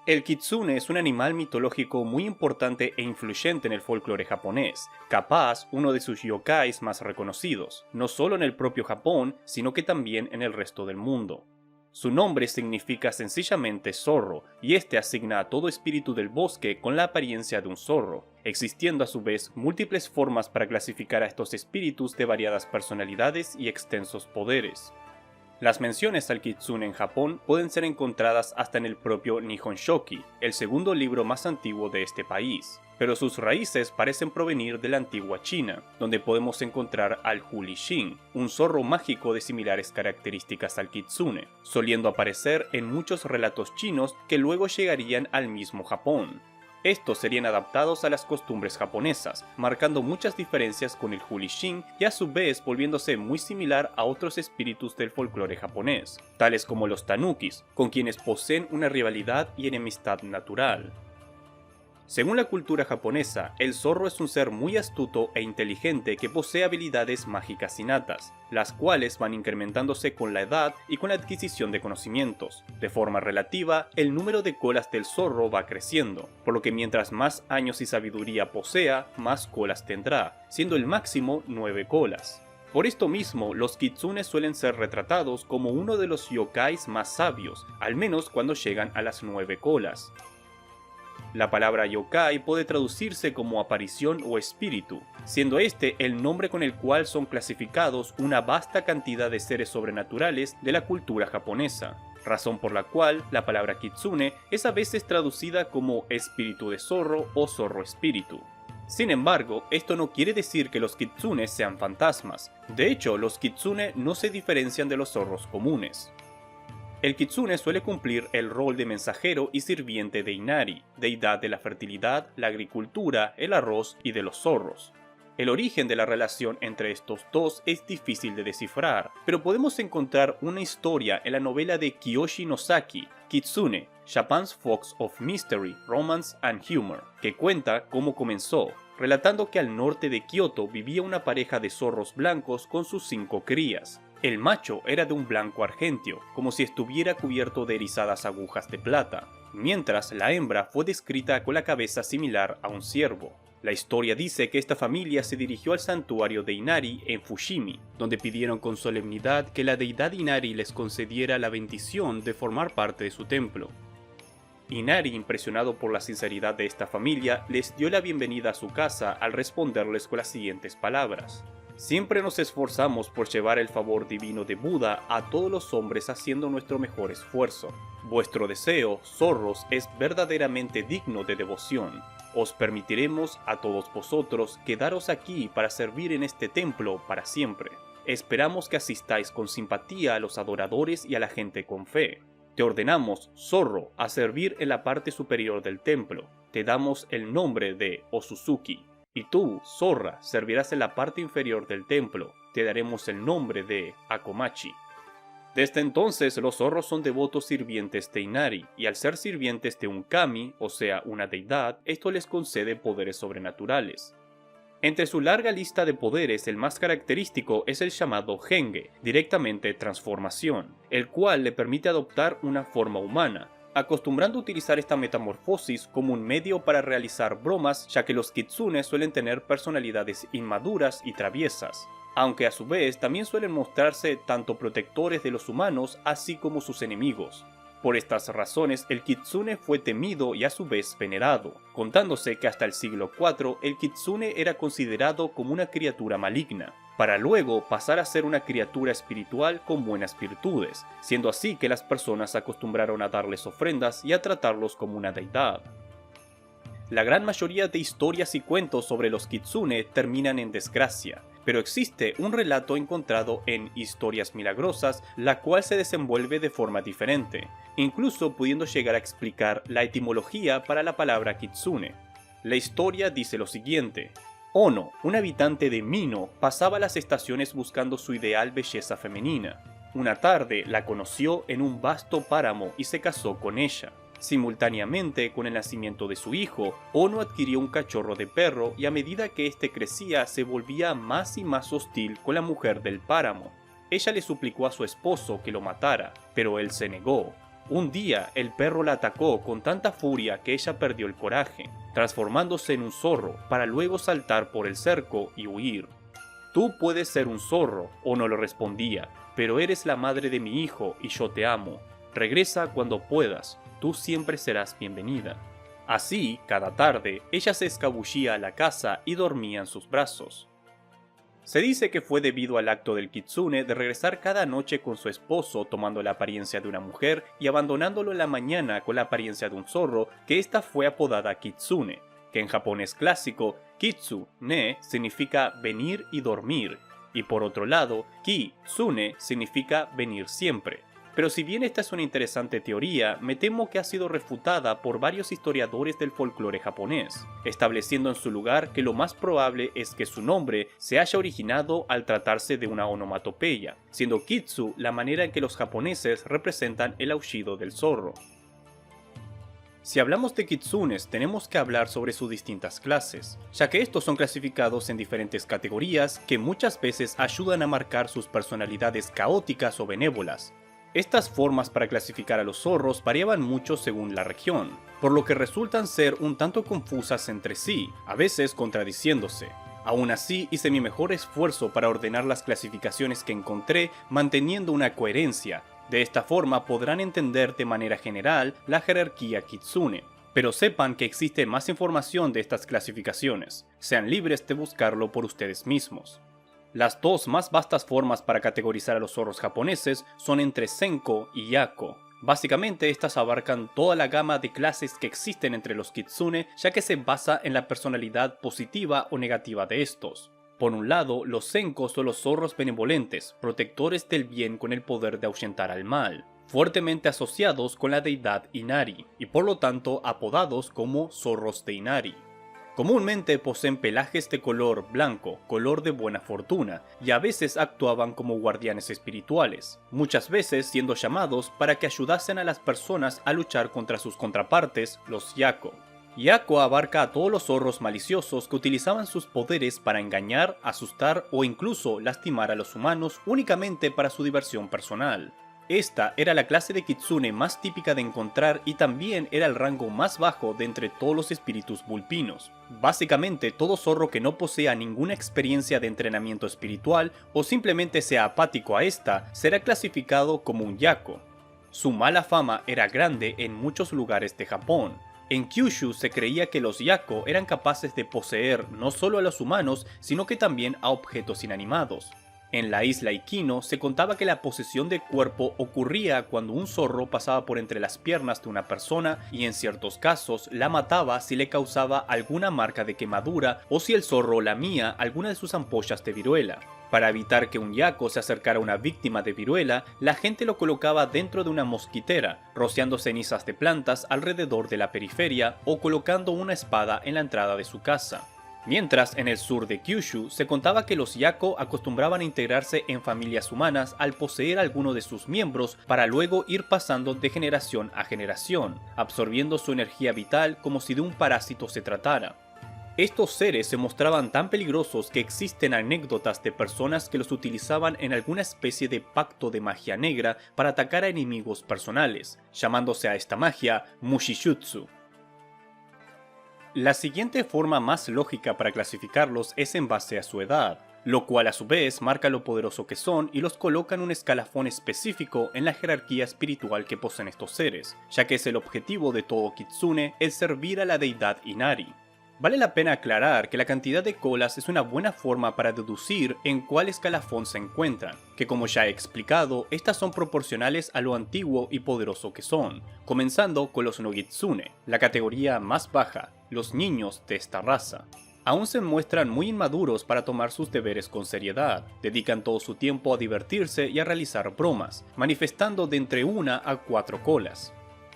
El kitsune es un animal mitológico muy importante e influyente en el folclore japonés, capaz uno de sus yokais más reconocidos, no solo en el propio Japón, sino que también en el resto del mundo. Su nombre significa sencillamente zorro, y este asigna a todo espíritu del bosque con la apariencia de un zorro, existiendo a su vez múltiples formas para clasificar a estos espíritus de variadas personalidades y extensos poderes. Las menciones al kitsune en Japón pueden ser encontradas hasta en el propio Nihon Shoki, el segundo libro más antiguo de este país, pero sus raíces parecen provenir de la antigua China, donde podemos encontrar al Hulishin, un zorro mágico de similares características al kitsune, soliendo aparecer en muchos relatos chinos que luego llegarían al mismo Japón. Estos serían adaptados a las costumbres japonesas, marcando muchas diferencias con el Hulishin y a su vez volviéndose muy similar a otros espíritus del folclore japonés, tales como los tanukis, con quienes poseen una rivalidad y enemistad natural. Según la cultura japonesa, el zorro es un ser muy astuto e inteligente que posee habilidades mágicas innatas, las cuales van incrementándose con la edad y con la adquisición de conocimientos. De forma relativa, el número de colas del zorro va creciendo, por lo que mientras más años y sabiduría posea, más colas tendrá, siendo el máximo 9 colas. Por esto mismo, los kitsunes suelen ser retratados como uno de los yokais más sabios, al menos cuando llegan a las 9 colas. La palabra yokai puede traducirse como aparición o espíritu, siendo este el nombre con el cual son clasificados una vasta cantidad de seres sobrenaturales de la cultura japonesa, razón por la cual la palabra kitsune es a veces traducida como espíritu de zorro o zorro espíritu. Sin embargo, esto no quiere decir que los kitsunes sean fantasmas. De hecho, los kitsune no se diferencian de los zorros comunes. El kitsune suele cumplir el rol de mensajero y sirviente de Inari, deidad de la fertilidad, la agricultura, el arroz y de los zorros. El origen de la relación entre estos dos es difícil de descifrar, pero podemos encontrar una historia en la novela de Kiyoshi Nozaki, Kitsune, Japan's Fox of Mystery, Romance and Humor, que cuenta cómo comenzó, relatando que al norte de Kioto vivía una pareja de zorros blancos con sus 5 crías. El macho era de un blanco argentio, como si estuviera cubierto de erizadas agujas de plata, mientras la hembra fue descrita con la cabeza similar a un ciervo. La historia dice que esta familia se dirigió al santuario de Inari en Fushimi, donde pidieron con solemnidad que la deidad Inari les concediera la bendición de formar parte de su templo. Inari, impresionado por la sinceridad de esta familia, les dio la bienvenida a su casa al responderles con las siguientes palabras: "Siempre nos esforzamos por llevar el favor divino de Buda a todos los hombres haciendo nuestro mejor esfuerzo. Vuestro deseo, zorros, es verdaderamente digno de devoción. Os permitiremos a todos vosotros quedaros aquí para servir en este templo para siempre. Esperamos que asistáis con simpatía a los adoradores y a la gente con fe. Te ordenamos, zorro, a servir en la parte superior del templo. Te damos el nombre de Osuzuki. Y tú, zorra, servirás en la parte inferior del templo. Te daremos el nombre de Akomachi". Desde entonces, los zorros son devotos sirvientes de Inari, y al ser sirvientes de un kami, o sea, una deidad, esto les concede poderes sobrenaturales. Entre su larga lista de poderes, el más característico es el llamado Henge, directamente transformación, el cual le permite adoptar una forma humana, acostumbrando a utilizar esta metamorfosis como un medio para realizar bromas, ya que los kitsunes suelen tener personalidades inmaduras y traviesas, aunque a su vez también suelen mostrarse tanto protectores de los humanos así como sus enemigos. Por estas razones, el kitsune fue temido y a su vez venerado, contándose que hasta el siglo IV el kitsune era considerado como una criatura maligna, para luego pasar a ser una criatura espiritual con buenas virtudes, siendo así que las personas se acostumbraron a darles ofrendas y a tratarlos como una deidad. La gran mayoría de historias y cuentos sobre los kitsune terminan en desgracia, pero existe un relato encontrado en Historias Milagrosas, la cual se desenvuelve de forma diferente, incluso pudiendo llegar a explicar la etimología para la palabra kitsune. La historia dice lo siguiente: Ono, un habitante de Mino, pasaba las estaciones buscando su ideal belleza femenina. Una tarde la conoció en un vasto páramo y se casó con ella. Simultáneamente con el nacimiento de su hijo, Ono adquirió un cachorro de perro y a medida que éste crecía se volvía más y más hostil con la mujer del páramo. Ella le suplicó a su esposo que lo matara, pero él se negó. Un día, el perro la atacó con tanta furia que ella perdió el coraje, transformándose en un zorro para luego saltar por el cerco y huir. Tú puedes ser un zorro, Ono le respondía, pero eres la madre de mi hijo y yo te amo. Regresa cuando puedas, tú siempre serás bienvenida. Así, cada tarde, ella se escabullía a la casa y dormía en sus brazos. Se dice que fue debido al acto del kitsune de regresar cada noche con su esposo tomando la apariencia de una mujer y abandonándolo en la mañana con la apariencia de un zorro que ésta fue apodada kitsune, que en japonés clásico, kitsu-ne significa venir y dormir, y por otro lado, ki-tsune significa venir siempre. Pero si bien esta es una interesante teoría, me temo que ha sido refutada por varios historiadores del folclore japonés, estableciendo en su lugar que lo más probable es que su nombre se haya originado al tratarse de una onomatopeya, siendo kitsu la manera en que los japoneses representan el aullido del zorro. Si hablamos de kitsunes, tenemos que hablar sobre sus distintas clases, ya que estos son clasificados en diferentes categorías que muchas veces ayudan a marcar sus personalidades caóticas o benévolas. Estas formas para clasificar a los zorros variaban mucho según la región, por lo que resultan ser un tanto confusas entre sí, a veces contradiciéndose. Aún así, hice mi mejor esfuerzo para ordenar las clasificaciones que encontré manteniendo una coherencia. De esta forma podrán entender de manera general la jerarquía kitsune. Pero sepan que existe más información de estas clasificaciones. Sean libres de buscarlo por ustedes mismos. Las dos más vastas formas para categorizar a los zorros japoneses son entre Senko y Yako. Básicamente estas abarcan toda la gama de clases que existen entre los kitsune, ya que se basa en la personalidad positiva o negativa de estos. Por un lado, los Senko son los zorros benevolentes, protectores del bien con el poder de ahuyentar al mal, fuertemente asociados con la deidad Inari, y por lo tanto apodados como zorros de Inari. Comúnmente poseen pelajes de color blanco, color de buena fortuna, y a veces actuaban como guardianes espirituales, muchas veces siendo llamados para que ayudasen a las personas a luchar contra sus contrapartes, los Yako. Yako abarca a todos los zorros maliciosos que utilizaban sus poderes para engañar, asustar o incluso lastimar a los humanos únicamente para su diversión personal. Esta era la clase de kitsune más típica de encontrar y también era el rango más bajo de entre todos los espíritus vulpinos. Básicamente todo zorro que no posea ninguna experiencia de entrenamiento espiritual o simplemente sea apático a esta será clasificado como un Yako. Su mala fama era grande en muchos lugares de Japón. En Kyushu se creía que los Yako eran capaces de poseer no solo a los humanos sino que también a objetos inanimados. En la isla Ikino se contaba que la posesión de cuerpo ocurría cuando un zorro pasaba por entre las piernas de una persona y en ciertos casos la mataba si le causaba alguna marca de quemadura o si el zorro lamía alguna de sus ampollas de viruela. Para evitar que un Yako se acercara a una víctima de viruela, la gente lo colocaba dentro de una mosquitera, rociando cenizas de plantas alrededor de la periferia o colocando una espada en la entrada de su casa. Mientras en el sur de Kyushu se contaba que los Yako acostumbraban a integrarse en familias humanas al poseer alguno de sus miembros para luego ir pasando de generación a generación, absorbiendo su energía vital como si de un parásito se tratara. Estos seres se mostraban tan peligrosos que existen anécdotas de personas que los utilizaban en alguna especie de pacto de magia negra para atacar a enemigos personales, llamándose a esta magia Mushijutsu. La siguiente forma más lógica para clasificarlos es en base a su edad, lo cual a su vez marca lo poderoso que son y los coloca en un escalafón específico en la jerarquía espiritual que poseen estos seres, ya que es el objetivo de todo kitsune el servir a la deidad Inari. Vale la pena aclarar que la cantidad de colas es una buena forma para deducir en cuál escalafón se encuentran, que como ya he explicado, estas son proporcionales a lo antiguo y poderoso que son, comenzando con los Nogitsune, la categoría más baja, los niños de esta raza. Aún se muestran muy inmaduros para tomar sus deberes con seriedad, dedican todo su tiempo a divertirse y a realizar bromas, manifestando de entre 1 a 4 colas.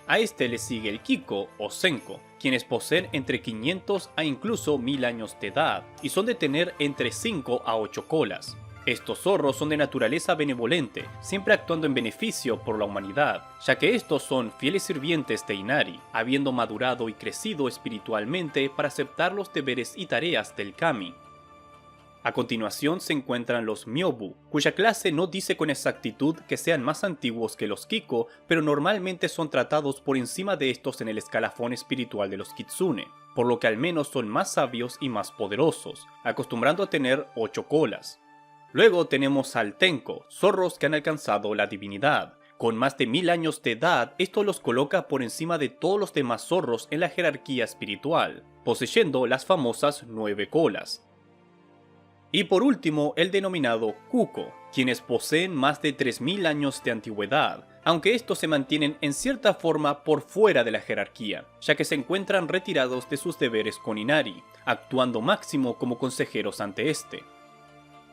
A este le sigue el Kiko o Senko, quienes poseen entre 500 a incluso 1000 años de edad y son de tener entre 5 a 8 colas. Estos zorros son de naturaleza benevolente, siempre actuando en beneficio por la humanidad, ya que estos son fieles sirvientes de Inari, habiendo madurado y crecido espiritualmente para aceptar los deberes y tareas del Kami. A continuación se encuentran los Myobu, cuya clase no dice con exactitud que sean más antiguos que los Kiko, pero normalmente son tratados por encima de estos en el escalafón espiritual de los Kitsune, por lo que al menos son más sabios y más poderosos, acostumbrando a tener 8 colas. Luego tenemos al Tenko, zorros que han alcanzado la divinidad. Con más de 1000 años de edad, esto los coloca por encima de todos los demás zorros en la jerarquía espiritual, poseyendo las famosas 9 colas. Y por último, el denominado Kuko, quienes poseen más de 3000 años de antigüedad, aunque estos se mantienen en cierta forma por fuera de la jerarquía, ya que se encuentran retirados de sus deberes con Inari, actuando máximo como consejeros ante este.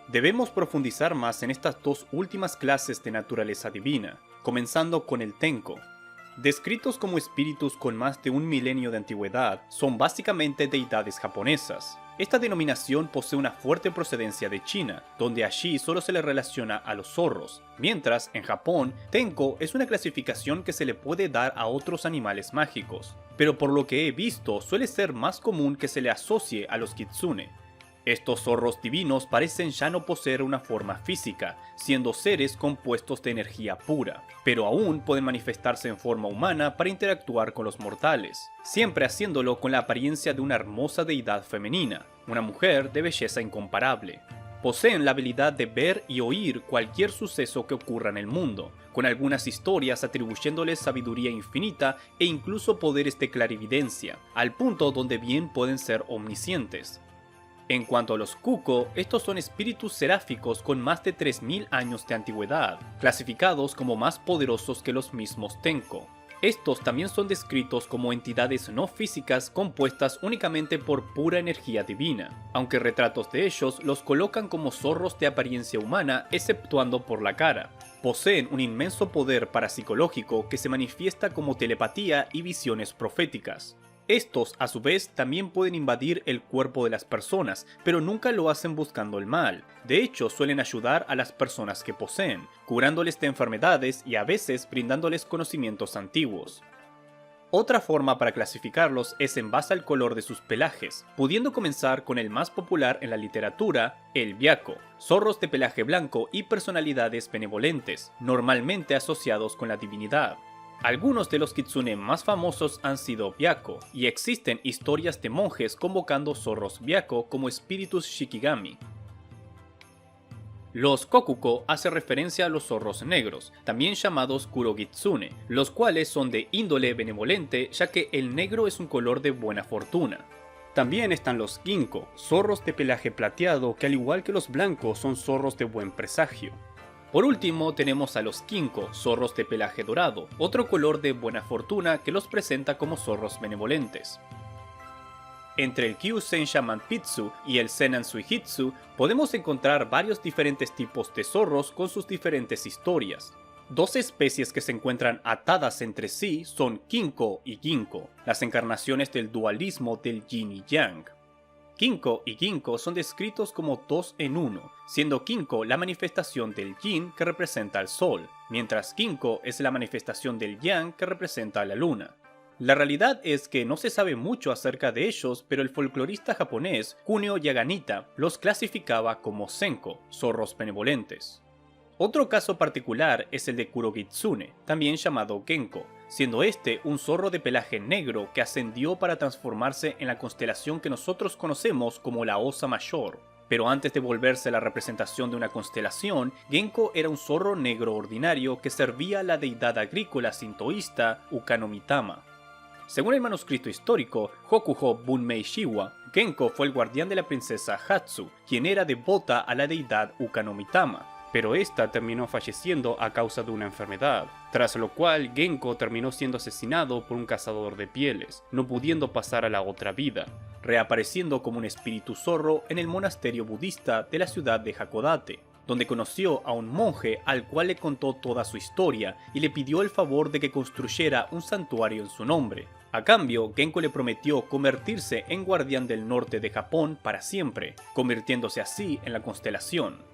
Debemos profundizar más en estas dos últimas clases de naturaleza divina, comenzando con el Tenko. Descritos como espíritus con más de 1 milenio de antigüedad, son básicamente deidades japonesas. Esta denominación posee una fuerte procedencia de China, donde allí solo se le relaciona a los zorros, mientras en Japón, Tenko es una clasificación que se le puede dar a otros animales mágicos, pero por lo que he visto suele ser más común que se le asocie a los Kitsune. Estos zorros divinos parecen ya no poseer una forma física, siendo seres compuestos de energía pura, pero aún pueden manifestarse en forma humana para interactuar con los mortales, siempre haciéndolo con la apariencia de una hermosa deidad femenina, una mujer de belleza incomparable. Poseen la habilidad de ver y oír cualquier suceso que ocurra en el mundo, con algunas historias atribuyéndoles sabiduría infinita e incluso poderes de clarividencia, al punto donde bien pueden ser omniscientes. En cuanto a los Kuko, estos son espíritus seráficos con más de 3000 años de antigüedad, clasificados como más poderosos que los mismos Tenko. Estos también son descritos como entidades no físicas compuestas únicamente por pura energía divina, aunque retratos de ellos los colocan como zorros de apariencia humana exceptuando por la cara. Poseen un inmenso poder parapsicológico que se manifiesta como telepatía y visiones proféticas. Estos, a su vez, también pueden invadir el cuerpo de las personas, pero nunca lo hacen buscando el mal. De hecho, suelen ayudar a las personas que poseen, curándoles de enfermedades y a veces brindándoles conocimientos antiguos. Otra forma para clasificarlos es en base al color de sus pelajes, pudiendo comenzar con el más popular en la literatura, el Byakko, zorros de pelaje blanco y personalidades benevolentes, normalmente asociados con la divinidad. Algunos de los kitsune más famosos han sido Byakko, y existen historias de monjes convocando zorros Byakko como espíritus Shikigami. Los Kokuko hace referencia a los zorros negros, también llamados Kurogitsune, los cuales son de índole benevolente ya que el negro es un color de buena fortuna. También están los Ginko, zorros de pelaje plateado que al igual que los blancos son zorros de buen presagio. Por último tenemos a los Kinko, zorros de pelaje dorado, otro color de buena fortuna que los presenta como zorros benevolentes. Entre el Kyusen Shaman Pitsu y el Sennan Suihitsu podemos encontrar varios diferentes tipos de zorros con sus diferentes historias. Dos especies que se encuentran atadas entre sí son Kinko y Ginko, las encarnaciones del dualismo del Yin y Yang. Kinko y Ginko son descritos como dos en uno, siendo Kinko la manifestación del Yin que representa al Sol, mientras Ginko es la manifestación del Yang que representa a la Luna. La realidad es que no se sabe mucho acerca de ellos, pero el folclorista japonés Kunio Yaganita los clasificaba como Senko, zorros benevolentes. Otro caso particular es el de Kurogitsune, también llamado Genko, siendo este un zorro de pelaje negro que ascendió para transformarse en la constelación que nosotros conocemos como la Osa Mayor. Pero antes de volverse la representación de una constelación, Genko era un zorro negro ordinario que servía a la deidad agrícola sintoísta Ukanomitama. Según el manuscrito histórico Hokuho Bunmei Shiwa, Genko fue el guardián de la princesa Hatsu, quien era devota a la deidad Ukanomitama, pero esta terminó falleciendo a causa de una enfermedad, tras lo cual Genko terminó siendo asesinado por un cazador de pieles, no pudiendo pasar a la otra vida, reapareciendo como un espíritu zorro en el monasterio budista de la ciudad de Hakodate, donde conoció a un monje al cual le contó toda su historia y le pidió el favor de que construyera un santuario en su nombre. A cambio, Genko le prometió convertirse en guardián del norte de Japón para siempre, convirtiéndose así en la constelación.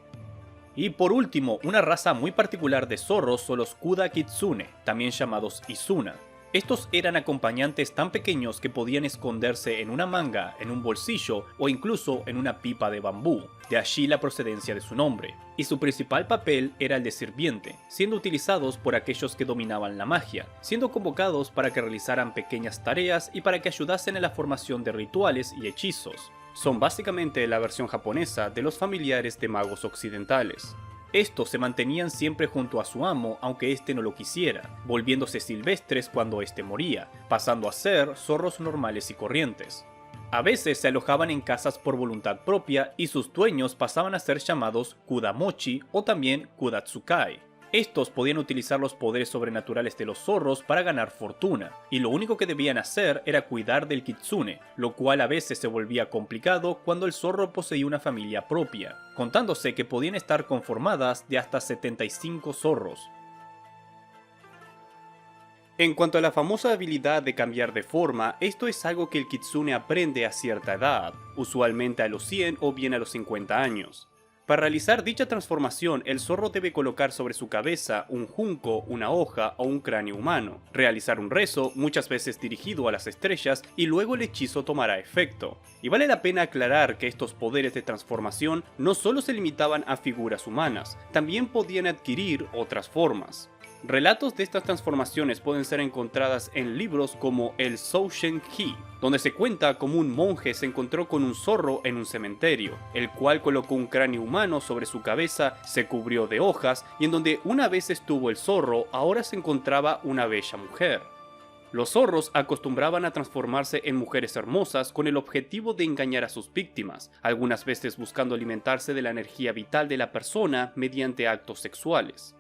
Y por último, una raza muy particular de zorros son los Kuda Kitsune, también llamados Izuna. Estos eran acompañantes tan pequeños que podían esconderse en una manga, en un bolsillo o incluso en una pipa de bambú, de allí la procedencia de su nombre. Y su principal papel era el de sirviente, siendo utilizados por aquellos que dominaban la magia, siendo convocados para que realizaran pequeñas tareas y para que ayudasen en la formación de rituales y hechizos. Son básicamente la versión japonesa de los familiares de magos occidentales. Estos se mantenían siempre junto a su amo aunque éste no lo quisiera, volviéndose silvestres cuando éste moría, pasando a ser zorros normales y corrientes. A veces se alojaban en casas por voluntad propia y sus dueños pasaban a ser llamados kudamochi o también kudatsukai. Estos podían utilizar los poderes sobrenaturales de los zorros para ganar fortuna, y lo único que debían hacer era cuidar del kitsune, lo cual a veces se volvía complicado cuando el zorro poseía una familia propia, contándose que podían estar conformadas de hasta 75 zorros. En cuanto a la famosa habilidad de cambiar de forma, esto es algo que el kitsune aprende a cierta edad, usualmente a los 100 o bien a los 50 años. Para realizar dicha transformación, el zorro debe colocar sobre su cabeza un junco, una hoja o un cráneo humano, realizar un rezo, muchas veces dirigido a las estrellas, y luego el hechizo tomará efecto. Y vale la pena aclarar que estos poderes de transformación no solo se limitaban a figuras humanas, también podían adquirir otras formas. Relatos de estas transformaciones pueden ser encontradas en libros como el Soushen-Hi, donde se cuenta cómo un monje se encontró con un zorro en un cementerio, el cual colocó un cráneo humano sobre su cabeza, se cubrió de hojas, y en donde una vez estuvo el zorro, ahora se encontraba una bella mujer. Los zorros acostumbraban a transformarse en mujeres hermosas con el objetivo de engañar a sus víctimas, algunas veces buscando alimentarse de la energía vital de la persona mediante actos sexuales.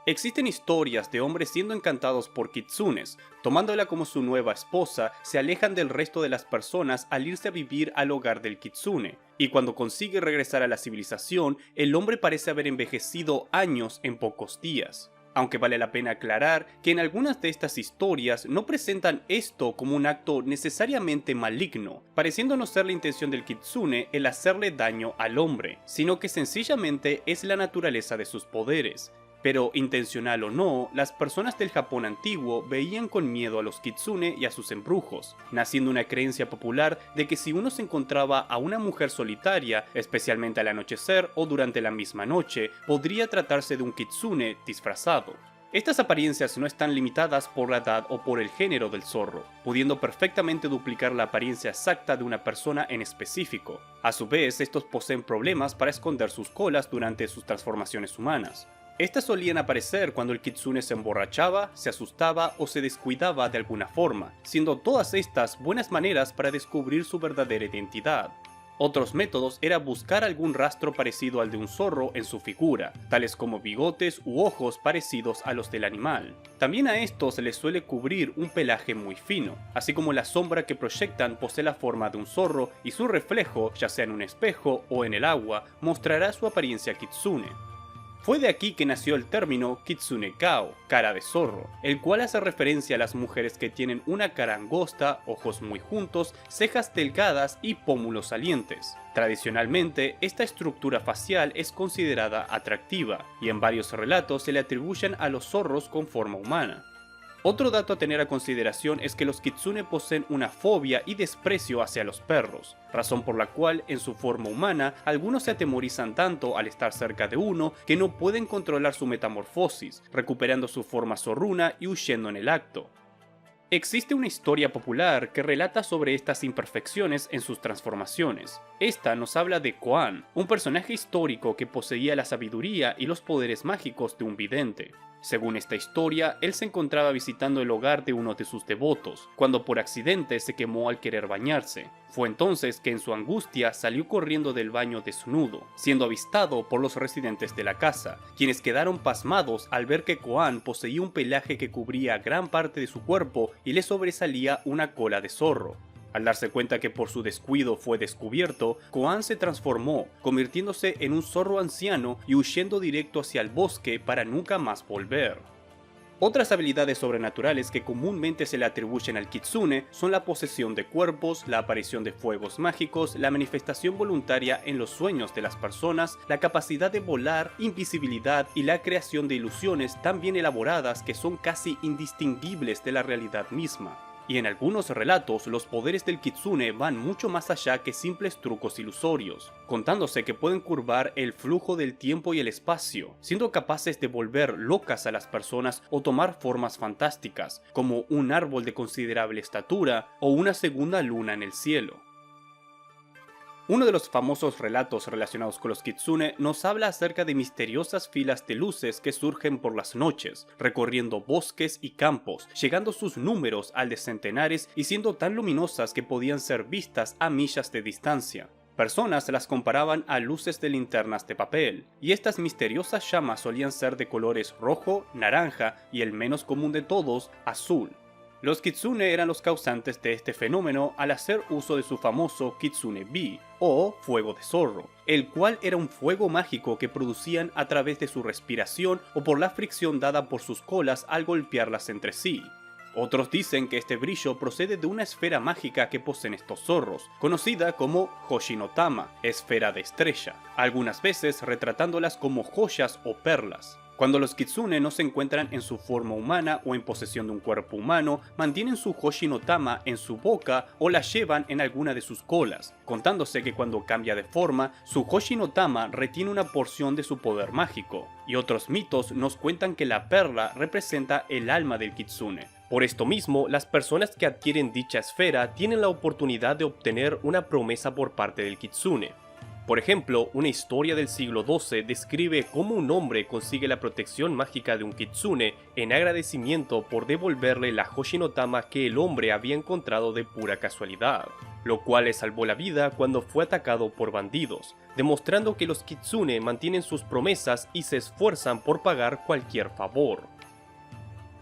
Existen historias de hombres siendo encantados por kitsunes, tomándola como su nueva esposa, se alejan del resto de las personas al irse a vivir al hogar del kitsune, y cuando consigue regresar a la civilización, el hombre parece haber envejecido años en pocos días. Aunque vale la pena aclarar que en algunas de estas historias no presentan esto como un acto necesariamente maligno, pareciendo no ser la intención del kitsune el hacerle daño al hombre, sino que sencillamente es la naturaleza de sus poderes. Pero, intencional o no, las personas del Japón antiguo veían con miedo a los kitsune y a sus embrujos, naciendo una creencia popular de que si uno se encontraba a una mujer solitaria, especialmente al anochecer o durante la misma noche, podría tratarse de un kitsune disfrazado. Estas apariencias no están limitadas por la edad o por el género del zorro, pudiendo perfectamente duplicar la apariencia exacta de una persona en específico. A su vez, estos poseen problemas para esconder sus colas durante sus transformaciones humanas. Estas solían aparecer cuando el kitsune se emborrachaba, se asustaba o se descuidaba de alguna forma, siendo todas estas buenas maneras para descubrir su verdadera identidad. Otros métodos era buscar algún rastro parecido al de un zorro en su figura, tales como bigotes u ojos parecidos a los del animal. También a estos se les suele cubrir un pelaje muy fino, así como la sombra que proyectan posee la forma de un zorro y su reflejo, ya sea en un espejo o en el agua, mostrará su apariencia kitsune. Fue de aquí que nació el término Kitsune Kao, cara de zorro, el cual hace referencia a las mujeres que tienen una cara angosta, ojos muy juntos, cejas delgadas y pómulos salientes. Tradicionalmente, esta estructura facial es considerada atractiva, y en varios relatos se le atribuyen a los zorros con forma humana. Otro dato a tener a consideración es que los kitsune poseen una fobia y desprecio hacia los perros, razón por la cual en su forma humana algunos se atemorizan tanto al estar cerca de uno que no pueden controlar su metamorfosis, recuperando su forma zorruna y huyendo en el acto. Existe una historia popular que relata sobre estas imperfecciones en sus transformaciones. Esta nos habla de Koan, un personaje histórico que poseía la sabiduría y los poderes mágicos de un vidente. Según esta historia, él se encontraba visitando el hogar de uno de sus devotos, cuando por accidente se quemó al querer bañarse. Fue entonces que en su angustia salió corriendo del baño desnudo, siendo avistado por los residentes de la casa, quienes quedaron pasmados al ver que Koan poseía un pelaje que cubría gran parte de su cuerpo y le sobresalía una cola de zorro. Al darse cuenta que por su descuido fue descubierto, Koan se transformó, convirtiéndose en un zorro anciano y huyendo directo hacia el bosque para nunca más volver. Otras habilidades sobrenaturales que comúnmente se le atribuyen al kitsune son la posesión de cuerpos, la aparición de fuegos mágicos, la manifestación voluntaria en los sueños de las personas, la capacidad de volar, invisibilidad y la creación de ilusiones tan bien elaboradas que son casi indistinguibles de la realidad misma. Y en algunos relatos, los poderes del kitsune van mucho más allá que simples trucos ilusorios, contándose que pueden curvar el flujo del tiempo y el espacio, siendo capaces de volver locas a las personas o tomar formas fantásticas, como un árbol de considerable estatura o una segunda luna en el cielo. Uno de los famosos relatos relacionados con los kitsune nos habla acerca de misteriosas filas de luces que surgen por las noches, recorriendo bosques y campos, llegando sus números al de centenares y siendo tan luminosas que podían ser vistas a millas de distancia. Personas las comparaban a luces de linternas de papel, y estas misteriosas llamas solían ser de colores rojo, naranja y el menos común de todos, azul. Los kitsune eran los causantes de este fenómeno al hacer uso de su famoso kitsune-bi, o fuego de zorro, el cual era un fuego mágico que producían a través de su respiración o por la fricción dada por sus colas al golpearlas entre sí. Otros dicen que este brillo procede de una esfera mágica que poseen estos zorros, conocida como Hoshi no Tama, esfera de estrella, algunas veces retratándolas como joyas o perlas. Cuando los kitsune no se encuentran en su forma humana o en posesión de un cuerpo humano, mantienen su Hoshi no Tama en su boca o la llevan en alguna de sus colas, contándose que cuando cambia de forma, su Hoshi no Tama retiene una porción de su poder mágico, y otros mitos nos cuentan que la perla representa el alma del kitsune. Por esto mismo, las personas que adquieren dicha esfera tienen la oportunidad de obtener una promesa por parte del kitsune. Por ejemplo, una historia del siglo XII describe cómo un hombre consigue la protección mágica de un kitsune en agradecimiento por devolverle la Hoshi no Tama que el hombre había encontrado de pura casualidad, lo cual le salvó la vida cuando fue atacado por bandidos, demostrando que los kitsune mantienen sus promesas y se esfuerzan por pagar cualquier favor.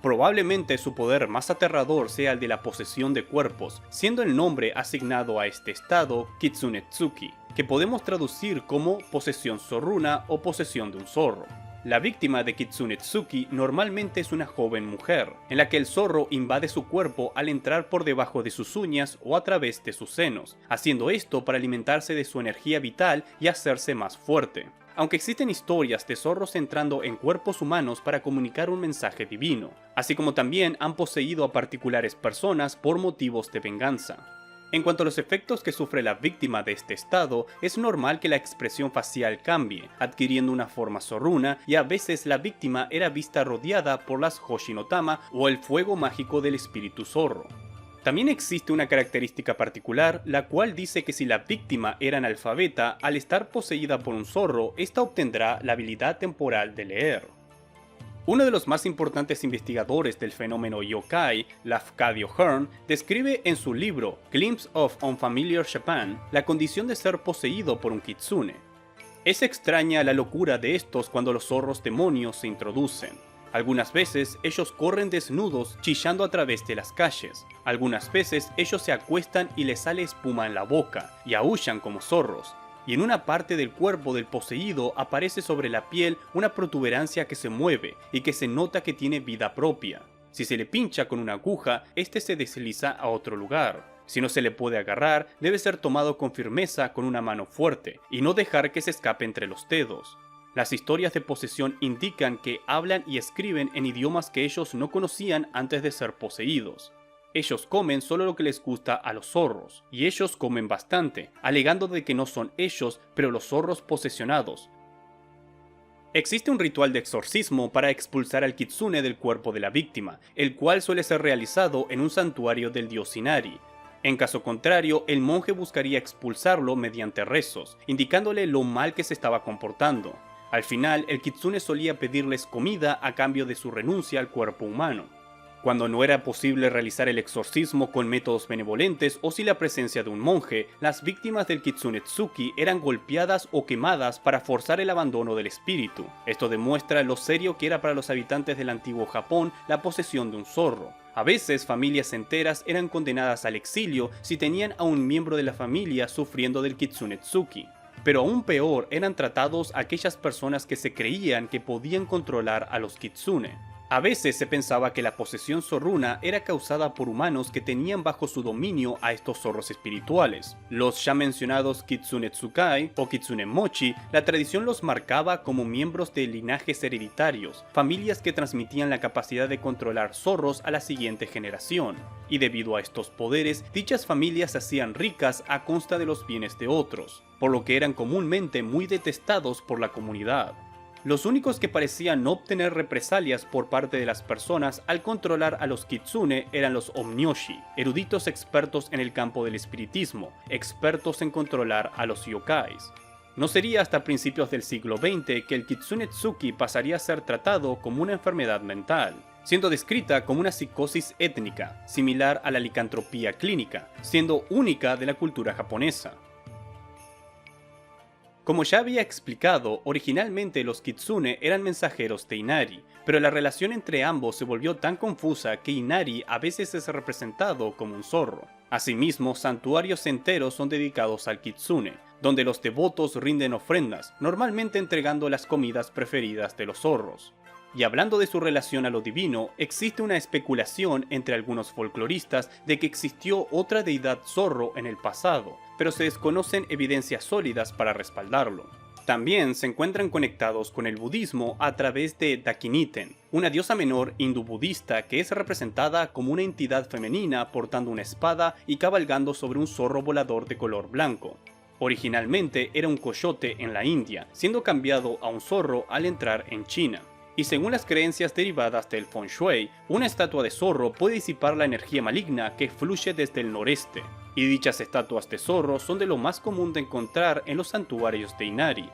Probablemente su poder más aterrador sea el de la posesión de cuerpos, siendo el nombre asignado a este estado Kitsunetsuki, que podemos traducir como posesión zorruna o posesión de un zorro. La víctima de Kitsunetsuki normalmente es una joven mujer, en la que el zorro invade su cuerpo al entrar por debajo de sus uñas o a través de sus senos, haciendo esto para alimentarse de su energía vital y hacerse más fuerte. Aunque existen historias de zorros entrando en cuerpos humanos para comunicar un mensaje divino, así como también han poseído a particulares personas por motivos de venganza. En cuanto a los efectos que sufre la víctima de este estado, es normal que la expresión facial cambie, adquiriendo una forma zorruna, y a veces la víctima era vista rodeada por las Hoshi no Tama o el fuego mágico del espíritu zorro. También existe una característica particular, la cual dice que si la víctima era analfabeta, al estar poseída por un zorro, ésta obtendrá la habilidad temporal de leer. Uno de los más importantes investigadores del fenómeno yokai, Lafcadio Hearn, describe en su libro Glimpse of Unfamiliar Japan la condición de ser poseído por un kitsune. Es extraña la locura de estos cuando los zorros demonios se introducen. Algunas veces ellos corren desnudos chillando a través de las calles, algunas veces ellos se acuestan y les sale espuma en la boca y aúllan como zorros, y en una parte del cuerpo del poseído aparece sobre la piel una protuberancia que se mueve y que se nota que tiene vida propia. Si se le pincha con una aguja, este se desliza a otro lugar. Si no se le puede agarrar, debe ser tomado con firmeza con una mano fuerte y no dejar que se escape entre los dedos. Las historias de posesión indican que hablan y escriben en idiomas que ellos no conocían antes de ser poseídos. Ellos comen solo lo que les gusta a los zorros, y ellos comen bastante, alegando de que no son ellos, pero los zorros posesionados. Existe un ritual de exorcismo para expulsar al kitsune del cuerpo de la víctima, el cual suele ser realizado en un santuario del dios Inari. En caso contrario, el monje buscaría expulsarlo mediante rezos, indicándole lo mal que se estaba comportando. Al final, el kitsune solía pedirles comida a cambio de su renuncia al cuerpo humano. Cuando no era posible realizar el exorcismo con métodos benevolentes o sin la presencia de un monje, las víctimas del Kitsunetsuki eran golpeadas o quemadas para forzar el abandono del espíritu. Esto demuestra lo serio que era para los habitantes del antiguo Japón la posesión de un zorro. A veces, familias enteras eran condenadas al exilio si tenían a un miembro de la familia sufriendo del Kitsunetsuki. Pero aún peor eran tratados aquellas personas que se creían que podían controlar a los kitsune. A veces se pensaba que la posesión zorruna era causada por humanos que tenían bajo su dominio a estos zorros espirituales. Los ya mencionados Kitsune Tsukai o Kitsune Mochi, la tradición los marcaba como miembros de linajes hereditarios, familias que transmitían la capacidad de controlar zorros a la siguiente generación. Y debido a estos poderes, dichas familias se hacían ricas a costa de los bienes de otros, por lo que eran comúnmente muy detestados por la comunidad. Los únicos que parecían no obtener represalias por parte de las personas al controlar a los Kitsune eran los Omnyoshi, eruditos expertos en el campo del espiritismo, expertos en controlar a los yokais. No sería hasta principios del siglo XX que el Kitsune Tsuki pasaría a ser tratado como una enfermedad mental, siendo descrita como una psicosis étnica, similar a la licantropía clínica, siendo única de la cultura japonesa. Como ya había explicado, originalmente los Kitsune eran mensajeros de Inari, pero la relación entre ambos se volvió tan confusa que Inari a veces es representado como un zorro. Asimismo, santuarios enteros son dedicados al Kitsune, donde los devotos rinden ofrendas, normalmente entregando las comidas preferidas de los zorros. Y hablando de su relación a lo divino, existe una especulación entre algunos folcloristas de que existió otra deidad zorro en el pasado, pero se desconocen evidencias sólidas para respaldarlo. También se encuentran conectados con el budismo a través de Dakiniten, una diosa menor hindú-budista que es representada como una entidad femenina portando una espada y cabalgando sobre un zorro volador de color blanco. Originalmente era un coyote en la India, siendo cambiado a un zorro al entrar en China. Y según las creencias derivadas del Feng Shui, una estatua de zorro puede disipar la energía maligna que fluye desde el noreste, y dichas estatuas de zorro son de lo más común de encontrar en los santuarios de Inari.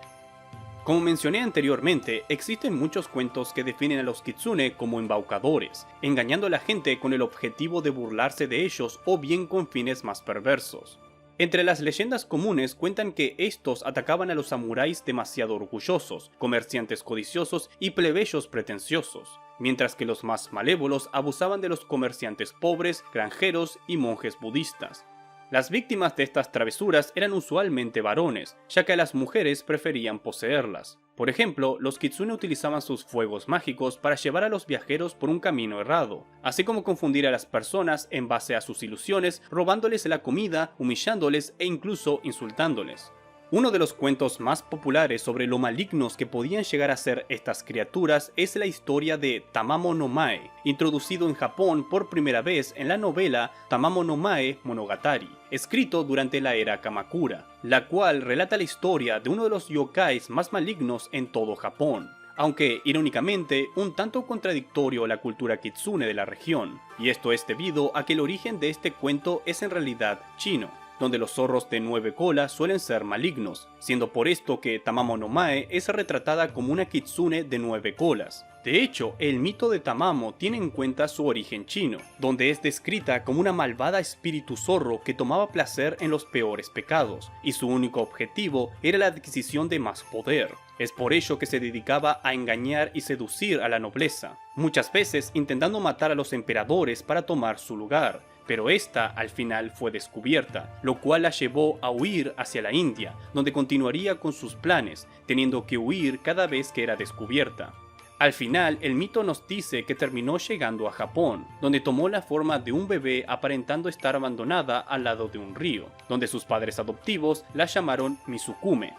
Como mencioné anteriormente, existen muchos cuentos que definen a los Kitsune como embaucadores, engañando a la gente con el objetivo de burlarse de ellos o bien con fines más perversos. Entre las leyendas comunes cuentan que estos atacaban a los samuráis demasiado orgullosos, comerciantes codiciosos y plebeyos pretenciosos, mientras que los más malévolos abusaban de los comerciantes pobres, granjeros y monjes budistas. Las víctimas de estas travesuras eran usualmente varones, ya que a las mujeres preferían poseerlas. Por ejemplo, los Kitsune utilizaban sus fuegos mágicos para llevar a los viajeros por un camino errado, así como confundir a las personas en base a sus ilusiones, robándoles la comida, humillándoles e incluso insultándoles. Uno de los cuentos más populares sobre lo malignos que podían llegar a ser estas criaturas es la historia de Tamamo no Mae, introducido en Japón por primera vez en la novela Tamamo no Mae Monogatari, escrito durante la era Kamakura, la cual relata la historia de uno de los yokais más malignos en todo Japón, aunque irónicamente un tanto contradictorio a la cultura kitsune de la región, y esto es debido a que el origen de este cuento es en realidad chino, donde los zorros de 9 colas suelen ser malignos, siendo por esto que Tamamo no Mae es retratada como una kitsune de 9 colas. De hecho, el mito de Tamamo tiene en cuenta su origen chino, donde es descrita como una malvada espíritu zorro que tomaba placer en los peores pecados, y su único objetivo era la adquisición de más poder. Es por ello que se dedicaba a engañar y seducir a la nobleza, muchas veces intentando matar a los emperadores para tomar su lugar, pero esta al final fue descubierta, lo cual la llevó a huir hacia la India, donde continuaría con sus planes, teniendo que huir cada vez que era descubierta. Al final, el mito nos dice que terminó llegando a Japón, donde tomó la forma de un bebé aparentando estar abandonada al lado de un río, donde sus padres adoptivos la llamaron Mizukume.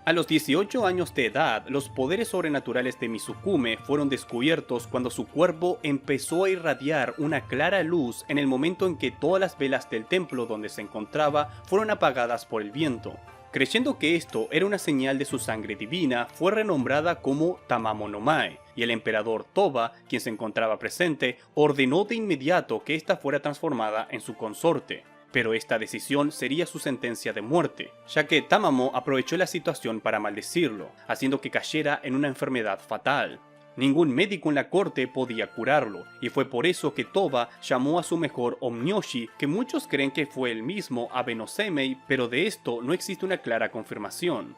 A los 18 años de edad, los poderes sobrenaturales de Mizukume fueron descubiertos cuando su cuerpo empezó a irradiar una clara luz en el momento en que todas las velas del templo donde se encontraba fueron apagadas por el viento. Creyendo que esto era una señal de su sangre divina, fue renombrada como Tamamo no Mae, y el emperador Toba, quien se encontraba presente, ordenó de inmediato que ésta fuera transformada en su consorte. Pero esta decisión sería su sentencia de muerte, ya que Tamamo aprovechó la situación para maldecirlo, haciendo que cayera en una enfermedad fatal. Ningún médico en la corte podía curarlo, y fue por eso que Toba llamó a su mejor Omnyoshi, que muchos creen que fue el mismo Abe no Seimei, pero de esto no existe una clara confirmación.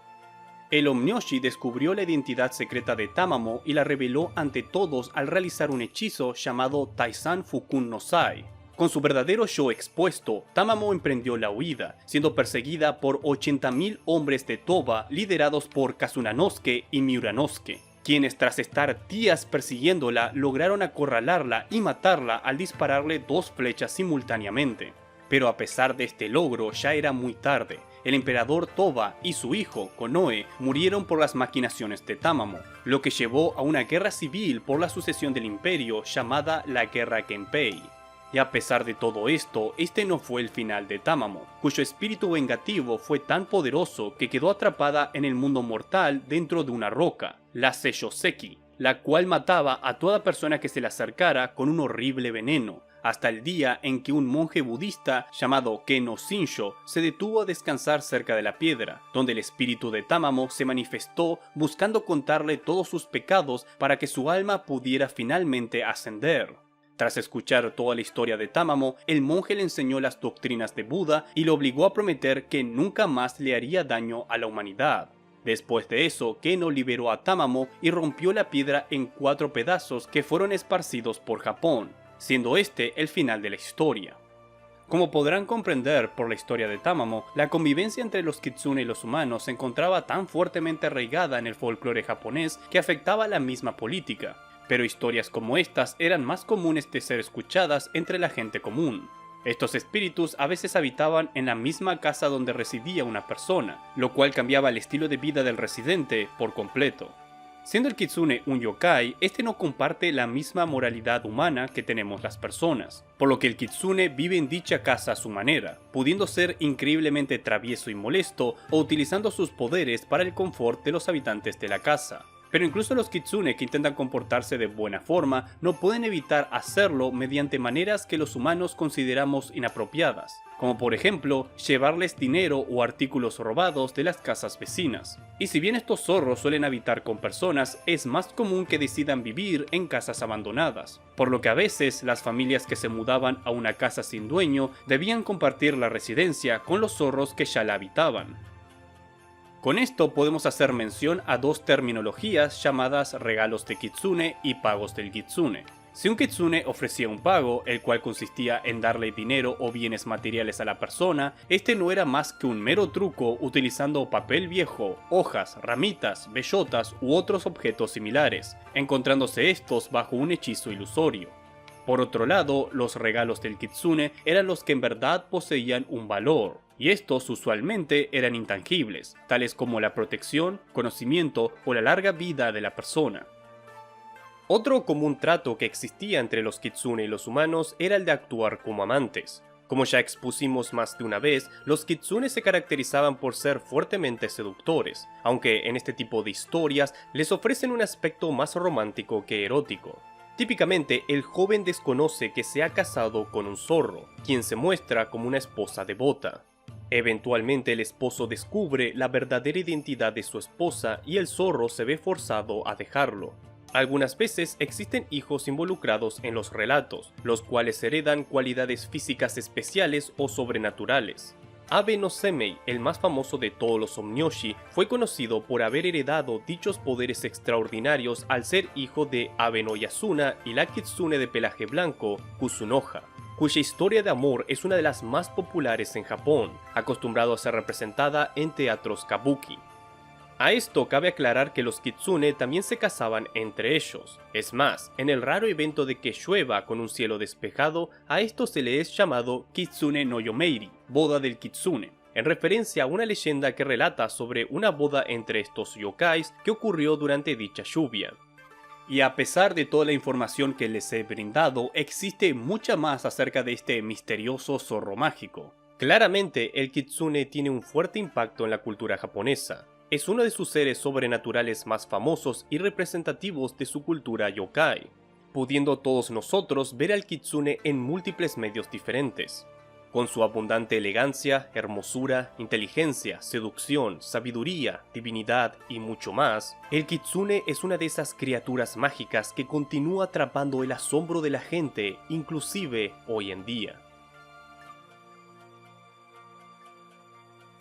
El Omnyoshi descubrió la identidad secreta de Tamamo y la reveló ante todos al realizar un hechizo llamado Taizan Fukun no Sai. Con su verdadero yo expuesto, Tamamo emprendió la huida, siendo perseguida por 80.000 hombres de Toba liderados por Kazunanosuke y Miuranosuke. quienes tras estar días persiguiéndola lograron acorralarla y matarla al dispararle 2 flechas simultáneamente. Pero a pesar de este logro ya era muy tarde. El emperador Toba y su hijo, Konoe, murieron por las maquinaciones de Tamamo, lo que llevó a una guerra civil por la sucesión del imperio llamada la Guerra Genpei. Y a pesar de todo esto, este no fue el final de Tamamo, cuyo espíritu vengativo fue tan poderoso que quedó atrapada en el mundo mortal dentro de una roca, la Seiyoseki, la cual mataba a toda persona que se le acercara con un horrible veneno, hasta el día en que un monje budista llamado Keno Shinsho se detuvo a descansar cerca de la piedra, donde el espíritu de Tamamo se manifestó buscando contarle todos sus pecados para que su alma pudiera finalmente ascender. Tras escuchar toda la historia de Tamamo, el monje le enseñó las doctrinas de Buda y lo obligó a prometer que nunca más le haría daño a la humanidad. Después de eso, Keno liberó a Tamamo y rompió la piedra en 4 pedazos que fueron esparcidos por Japón, siendo este el final de la historia. Como podrán comprender por la historia de Tamamo, la convivencia entre los kitsune y los humanos se encontraba tan fuertemente arraigada en el folclore japonés que afectaba la misma política, pero historias como estas eran más comunes de ser escuchadas entre la gente común. Estos espíritus a veces habitaban en la misma casa donde residía una persona, lo cual cambiaba el estilo de vida del residente por completo. Siendo el kitsune un yokai, este no comparte la misma moralidad humana que tenemos las personas, por lo que el kitsune vive en dicha casa a su manera, pudiendo ser increíblemente travieso y molesto o utilizando sus poderes para el confort de los habitantes de la casa. Pero incluso los kitsune que intentan comportarse de buena forma no pueden evitar hacerlo mediante maneras que los humanos consideramos inapropiadas, como por ejemplo llevarles dinero o artículos robados de las casas vecinas. Y si bien estos zorros suelen habitar con personas, es más común que decidan vivir en casas abandonadas, por lo que a veces las familias que se mudaban a una casa sin dueño debían compartir la residencia con los zorros que ya la habitaban. Con esto podemos hacer mención a 2 terminologías llamadas regalos de kitsune y pagos del kitsune. Si un kitsune ofrecía un pago, el cual consistía en darle dinero o bienes materiales a la persona, este no era más que un mero truco utilizando papel viejo, hojas, ramitas, bellotas u otros objetos similares, encontrándose estos bajo un hechizo ilusorio. Por otro lado, los regalos del kitsune eran los que en verdad poseían un valor, y estos usualmente eran intangibles, tales como la protección, conocimiento o la larga vida de la persona. Otro común trato que existía entre los kitsune y los humanos era el de actuar como amantes. Como ya expusimos más de una vez, los kitsune se caracterizaban por ser fuertemente seductores, aunque en este tipo de historias les ofrecen un aspecto más romántico que erótico. Típicamente, el joven desconoce que se ha casado con un zorro, quien se muestra como una esposa devota. Eventualmente el esposo descubre la verdadera identidad de su esposa y el zorro se ve forzado a dejarlo. Algunas veces existen hijos involucrados en los relatos, los cuales heredan cualidades físicas especiales o sobrenaturales. Abe no Semei, el más famoso de todos los Omnyoshi, fue conocido por haber heredado dichos poderes extraordinarios al ser hijo de Abe no Yasuna y la kitsune de pelaje blanco, Kusunoha, cuya historia de amor es una de las más populares en Japón, acostumbrado a ser representada en teatros kabuki. A esto cabe aclarar que los kitsune también se casaban entre ellos. Es más, en el raro evento de que llueva con un cielo despejado, a esto se le es llamado Kitsune no Yomeiri, boda del kitsune, en referencia a una leyenda que relata sobre una boda entre estos yokais que ocurrió durante dicha lluvia. Y a pesar de toda la información que les he brindado, existe mucha más acerca de este misterioso zorro mágico. Claramente, el kitsune tiene un fuerte impacto en la cultura japonesa. Es uno de sus seres sobrenaturales más famosos y representativos de su cultura yokai, pudiendo todos nosotros ver al kitsune en múltiples medios diferentes. Con su abundante elegancia, hermosura, inteligencia, seducción, sabiduría, divinidad y mucho más, el kitsune es una de esas criaturas mágicas que continúa atrapando el asombro de la gente, inclusive hoy en día.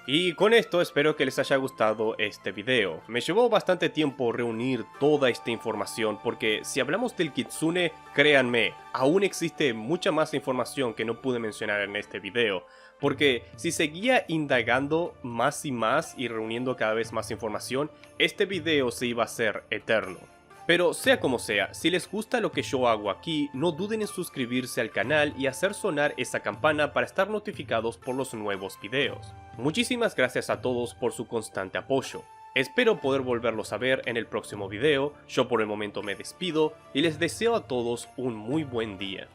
Y con esto espero que les haya gustado este video. Me llevó bastante tiempo reunir toda esta información porque si hablamos del kitsune, créanme, aún existe mucha más información que no pude mencionar en este video. Porque si seguía indagando más y reuniendo cada vez más información, este video se iba a hacer eterno. Pero sea como sea, si les gusta lo que yo hago aquí, no duden en suscribirse al canal y hacer sonar esa campana para estar notificados por los nuevos videos. Muchísimas gracias a todos por su constante apoyo. Espero poder volverlos a ver en el próximo video, yo por el momento me despido y les deseo a todos un muy buen día.